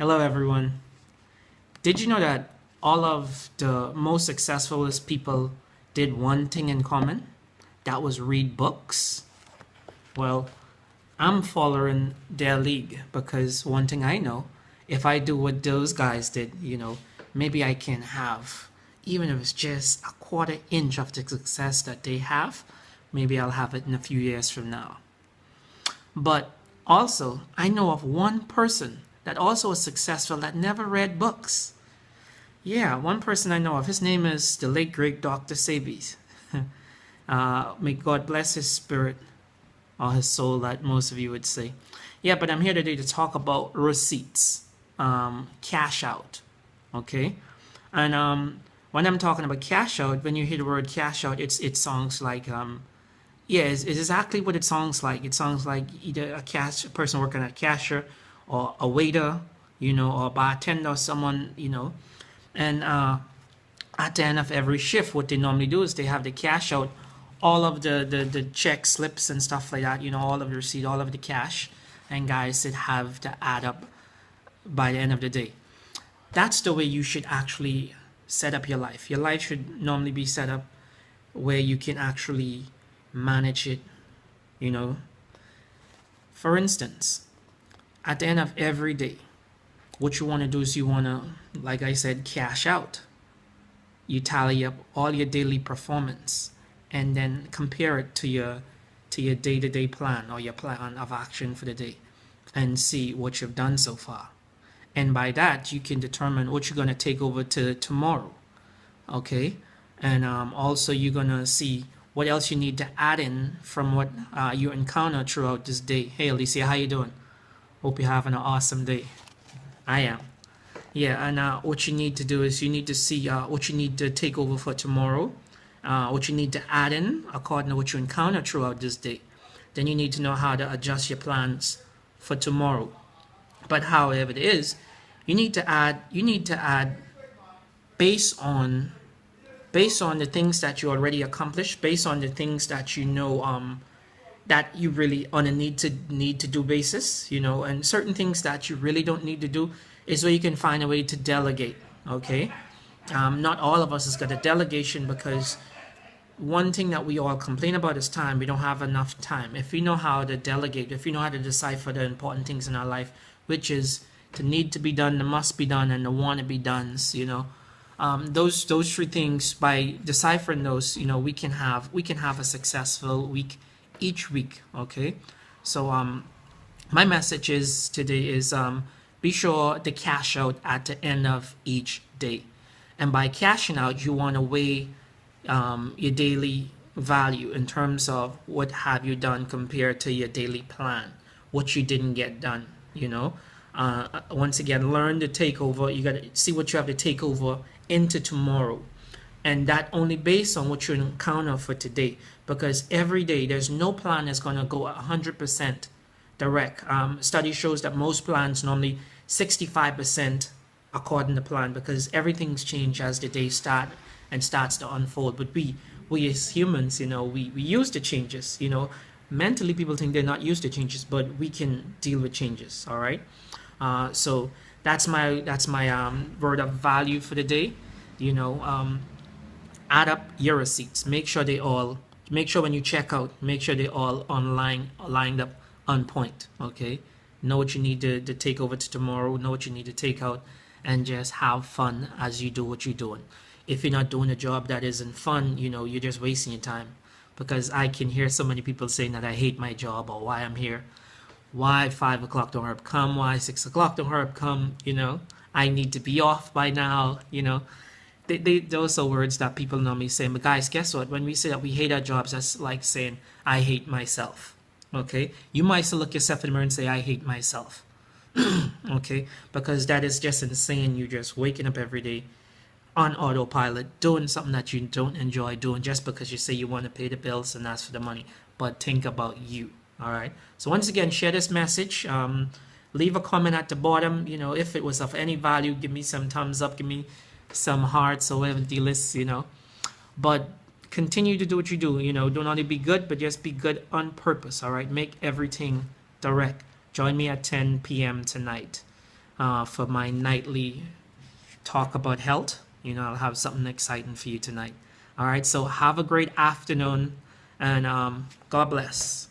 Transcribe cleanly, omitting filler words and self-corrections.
Hello, everyone. Did you know that all of the most successful people did one thing in common? That was read books. Well, I'm following their league because one thing I know, if I do what those guys did, maybe I can have, even if it's just a quarter inch of the success that they have, maybe I'll have it in a few years from now. But also, I know of one person that also was successful that never read books. Yeah, one person I know of. His name is the late great Dr. Sabies. May God bless his spirit or his soul, that most of you would say. Yeah, but I'm here today to talk about receipts, cash out. Okay, and when I'm talking about cash out, when you hear the word cash out, it sounds like yeah, it's exactly what it sounds like. It sounds like either a person working at a cashier, or a waiter, or a bartender, or someone, and at the end of every shift, what they normally do is they have the cash out all of the check slips and stuff like that, all of the receipt, all of the cash, and guys that have to add up by the end of the day. That's the way you should actually set up your life. Your life should normally be set up where you can actually manage it, you know. For instance, at the end of every day, what you want to do is you want to, like I said, cash out. You tally up all your daily performance and then compare it to your day-to-day plan or your plan of action for the day and see what you've done so far. And by that, you can determine what you're going to take over to tomorrow. Okay? And also you're going to see what else you need to add in from what you encounter throughout this day. Hey, Alicia, how you doing? Hope you're having an awesome day. I am. Yeah, and what you need to do is you need to see what you need to take over for tomorrow, what you need to add in according to what you encounter throughout this day. Then you need to know how to adjust your plans for tomorrow. But however it is, you need to add based on the things that you already accomplished, based on the things that that you really on a need to do basis, and certain things that you really don't need to do is where you can find a way to delegate. Okay, not all of us has got a delegation, because one thing that we all complain about is time. We don't have enough time. If we know how to delegate, if we know how to decipher the important things in our life, which is the need to be done, the must be done, and the want to be done, those three things, by deciphering those, we can have a successful week each week. Okay, so my message is today is be sure to cash out at the end of each day, and by cashing out, you want to weigh your daily value in terms of what have you done compared to your daily plan, what you didn't get done. Once again, learn to take over. You got to see what you have to take over into tomorrow, and that only based on what you encounter for today, because every day there's no plan that's going to go 100% direct. Study shows that most plans normally 65% according to plan, because everything's changed as the day starts to unfold. But we as humans, we use the changes. Mentally people think they're not used to changes, but we can deal with changes. All right. So that's my word of value for the day. Add up your receipts. Make sure when you check out, make sure they all lined up on point. Okay. Know what you need to take over to tomorrow. Know what you need to take out, and just have fun as you do what you're doing. If you're not doing a job that isn't fun, you're just wasting your time. Because I can hear so many people saying that I hate my job, or why I'm here, why 5 o'clock don't hurry come, why 6 o'clock don't hurry come, I need to be off by now, those are words that people normally say. But guys, guess what? When we say that we hate our jobs, that's like saying I hate myself. Okay, you might still look yourself in the mirror and say I hate myself. Okay, because that is just insane. You're just waking up every day on autopilot, doing something that you don't enjoy doing just because you say you want to pay the bills and ask for the money. But think about you. All right. So once again, share this message. Leave a comment at the bottom. If it was of any value, give me some thumbs up, give me some hearts or whatever the deal is. But continue to do what you do. Don't only be good, but just be good on purpose. All right. Make everything direct. Join me at 10 p.m. tonight. for my nightly talk about health. You know, I'll have something exciting for you tonight. All right, so have a great afternoon, and God bless.